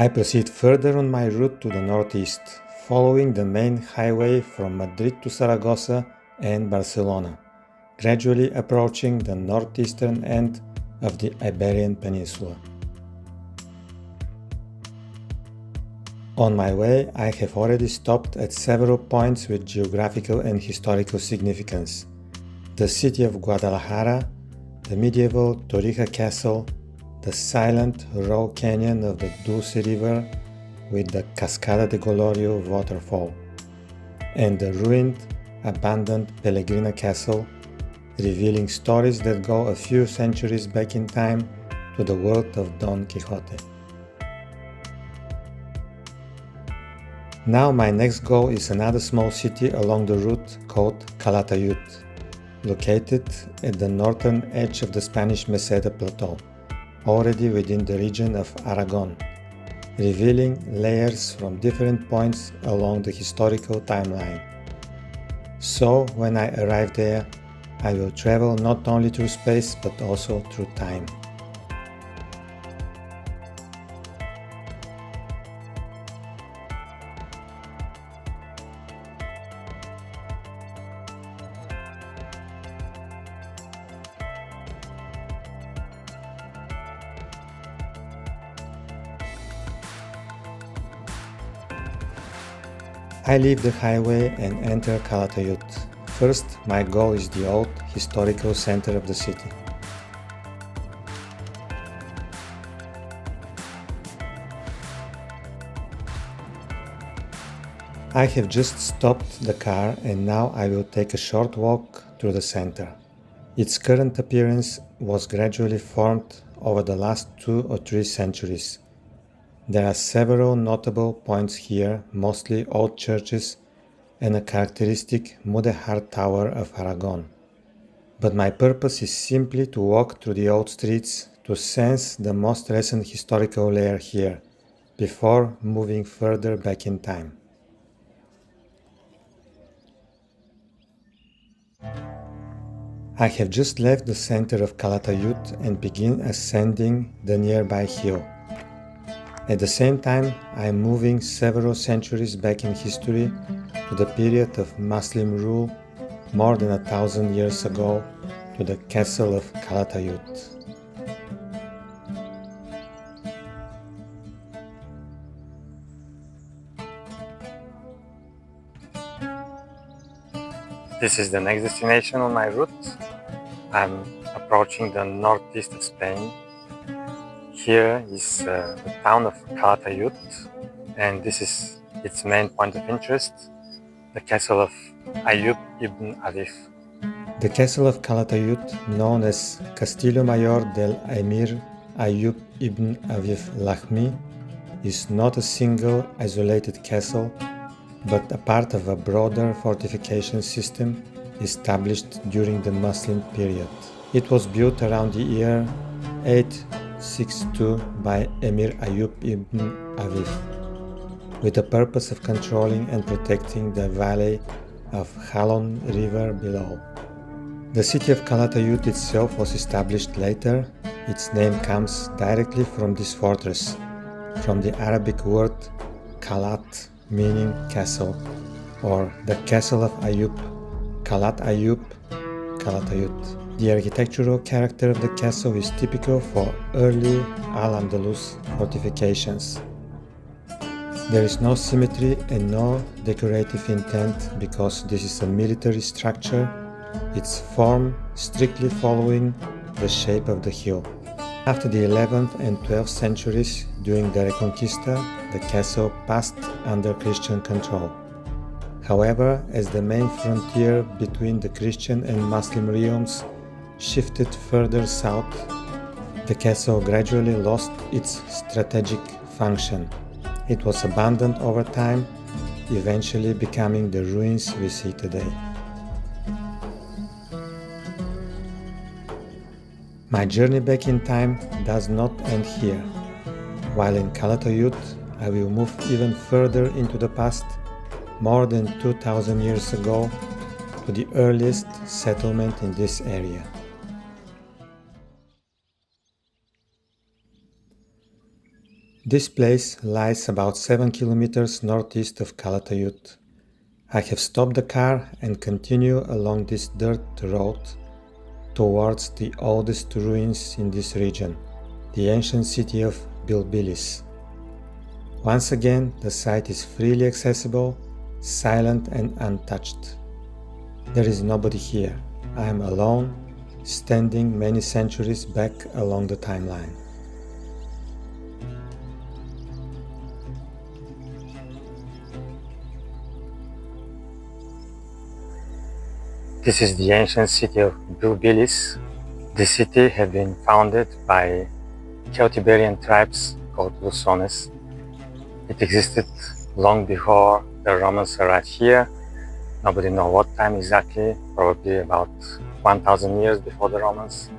I proceed further on my route to the northeast, following the main highway from Madrid to Zaragoza and Barcelona, gradually approaching the northeastern end of the Iberian Peninsula. On my way, I have already stopped at several points with geographical and historical significance: the city of Guadalajara, the medieval Torija castle, the silent raw canyon of the Dulce River with the Cascada de Golorio waterfall, and the ruined, abandoned Pelegrina castle, revealing stories that go a few centuries back in time to the world of Don Quixote. Now my next goal is another small city along the route called Calatayud, located at the northern edge of the Spanish Meseta plateau, already within the region of Aragon, revealing layers from different points along the historical timeline. So when I arrive there, I will travel not only through space but also through time. I leave the highway and enter Calatayud. First, my goal is the old historical center of the city. I have just stopped the car and now I will take a short walk through the center. Its current appearance was gradually formed over the last 2 or 3 centuries. There are several notable points here, mostly old churches and a characteristic mudéjar tower of Aragon. But my purpose is simply to walk through the old streets to sense the most recent historical layer here, before moving further back in time. I have just left the center of Calatayud and begin ascending the nearby hill. At the same time, I am moving several centuries back in history to the period of Muslim rule more than 1,000 years ago, to the castle of Calatayud. This is the next destination on my route. I'm approaching the northeast of Spain. Here is the town of Calatayud, and this is its main point of interest, the castle of Ayyub ibn Avif. The castle of Calatayud, known as Castillo Mayor del Emir Ayyub ibn Avif Lahmi, is not a single isolated castle, but a part of a broader fortification system established during the Muslim period. It was built around the year 862 by Emir Ayyub ibn Avif, with the purpose of controlling and protecting the valley of Halon River below. The city of Calatayud itself was established later. Its name comes directly from this fortress, from the Arabic word Kalat, meaning castle, or the castle of Ayyub, Kalat Ayyub, Calatayud. The architectural character of the castle is typical for early Al-Andalus fortifications. There is no symmetry and no decorative intent because this is a military structure, its form strictly following the shape of the hill. After the 11th and 12th centuries, during the Reconquista, the castle passed under Christian control. However, as the main frontier between the Christian and Muslim realms shifted further south, the castle gradually lost its strategic function. It was abandoned over time, eventually becoming the ruins we see today. My journey back in time does not end here. While in Calatayud, I will move even further into the past, more than 2,000 years ago, to the earliest settlement in this area. This place lies about 7 kilometers northeast of Calatayud. I have stopped the car and continue along this dirt road towards the oldest ruins in this region, the ancient city of Bilbilis. Once again, the site is freely accessible, silent and untouched. There is nobody here. I am alone, standing many centuries back along the timeline. This is the ancient city of Bilbilis. The city had been founded by Celtiberian tribes called Lusones. It existed long before the Romans arrived here. Nobody knows what time exactly, probably about 1000 years before the Romans.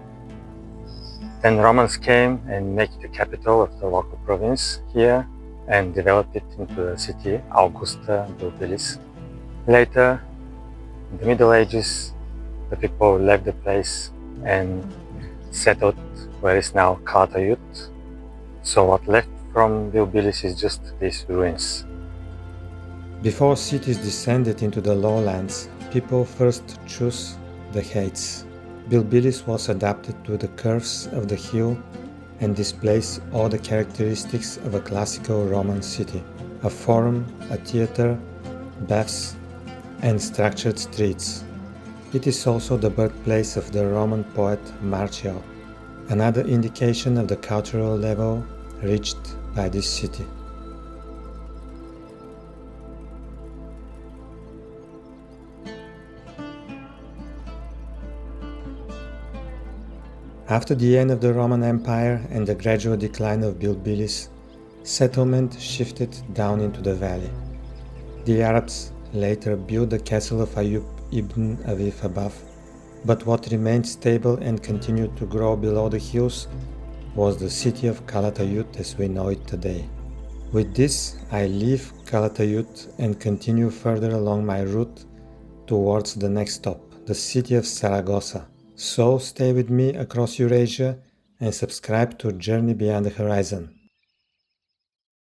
Then Romans came and made it the capital of the local province here and developed it into the city Augusta Bilbilis. Later, in the Middle Ages, the people left the place and settled where is now Calatayud. So what left from Bilbilis is just these ruins. Before cities descended into the lowlands, people first chose the heights. Bilbilis was adapted to the curves of the hill and displays all the characteristics of a classical Roman city: a forum, a theater, baths, and structured streets. It is also the birthplace of the Roman poet Martial, another indication of the cultural level reached by this city. After the end of the Roman Empire and the gradual decline of Bilbilis, settlement shifted down into the valley. The Arabs later built the castle of Ayyub ibn Avif above, but what remained stable and continued to grow below the hills was the city of Calatayud as we know it today. With this, I leave Calatayud and continue further along my route towards the next stop, the city of Zaragoza. So stay with me across Eurasia and subscribe to Journey Beyond the Horizon.